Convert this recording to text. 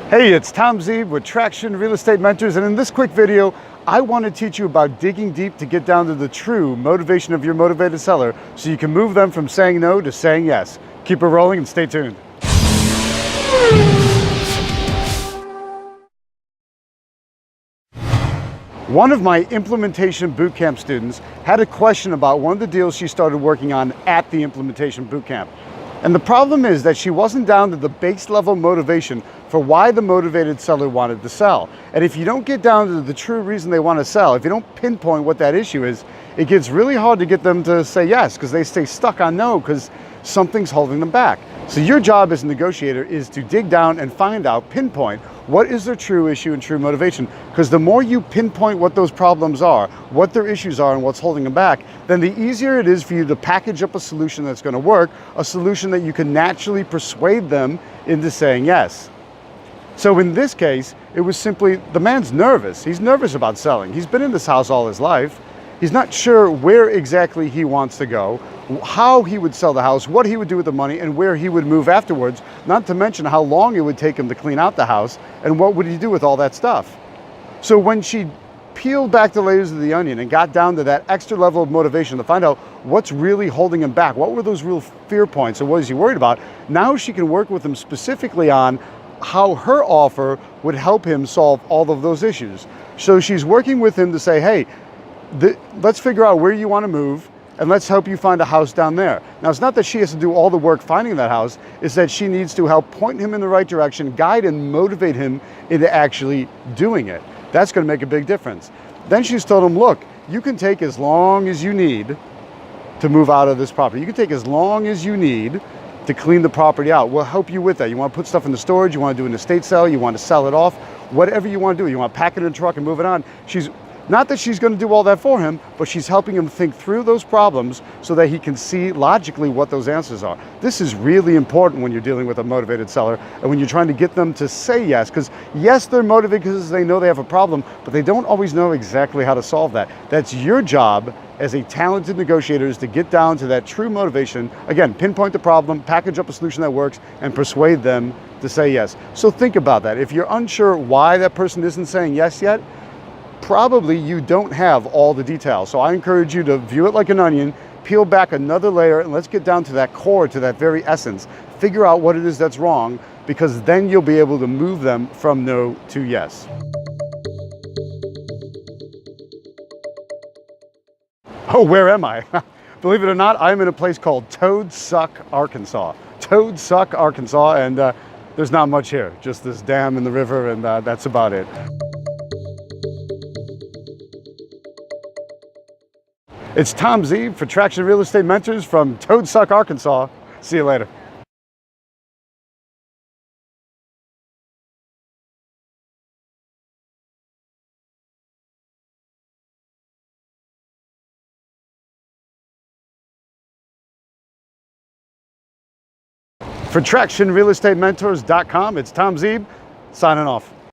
Hey, it's Tom Zeeb with Traction Real Estate Mentors, and in this quick video, I want to teach you about digging deep to get down to the true motivation of your motivated seller so you can move them from saying no to saying yes. Keep it rolling and stay tuned. One of my implementation bootcamp students had a question about one of the deals she started working on at the implementation bootcamp. And the problem is that she wasn't down to the base level motivation for why the motivated seller wanted to sell. And if you don't get down to the true reason they want to sell, if you don't pinpoint what that issue is, it gets really hard to get them to say yes because they stay stuck on no because something's holding them back. So your job as a negotiator is to dig down and find out, pinpoint, what is their true issue and true motivation? Because the more you pinpoint what those problems are, what their issues are and what's holding them back, then the easier it is for you to package up a solution that's going to work, a solution that you can naturally persuade them into saying yes. So in this case, it was simply, the man's nervous. He's nervous about selling. He's been in this house all his life. He's not sure where exactly he wants to go, how he would sell the house, what he would do with the money, and where he would move afterwards, not to mention how long it would take him to clean out the house, and what would he do with all that stuff. So when she peeled back the layers of the onion and got down to that extra level of motivation to find out what's really holding him back, what were those real fear points, and what is he worried about, now she can work with him specifically on how her offer would help him solve all of those issues. So she's working with him to say, hey, let's figure out where you want to move and let's help you find a house down there. Now, it's not that she has to do all the work finding that house, it's that she needs to help point him in the right direction, guide and motivate him into actually doing it. That's going to make a big difference. Then she's told him, look, you can take as long as you need to move out of this property. You can take as long as you need to clean the property out. We'll help you with that. You want to put stuff in the storage, you want to do an estate sale, you want to sell it off, whatever you want to do. You want to pack it in a truck and move it on. Not that she's going to do all that for him, but she's helping him think through those problems so that he can see logically what those answers are. This is really important when you're dealing with a motivated seller and when you're trying to get them to say yes, because yes, they're motivated because they know they have a problem, but they don't always know exactly how to solve that. That's your job as a talented negotiator, is to get down to that true motivation. Again, pinpoint the problem, package up a solution that works, and persuade them to say yes. So think about that. If you're unsure why that person isn't saying yes yet, probably you don't have all the details. So I encourage you to view it like an onion, peel back another layer, and let's get down to that core, to that very essence. Figure out what it is that's wrong, because then you'll be able to move them from no to yes. Oh, where am I? Believe it or not, I'm in a place called Toad Suck, Arkansas. Toad Suck, Arkansas, and there's not much here. Just this dam in the river, and that's about it. It's Tom Zeeb for Traction Real Estate Mentors from Toad Suck, Arkansas. See you later. For TractionRealEstateMentors.com, it's Tom Zeeb signing off.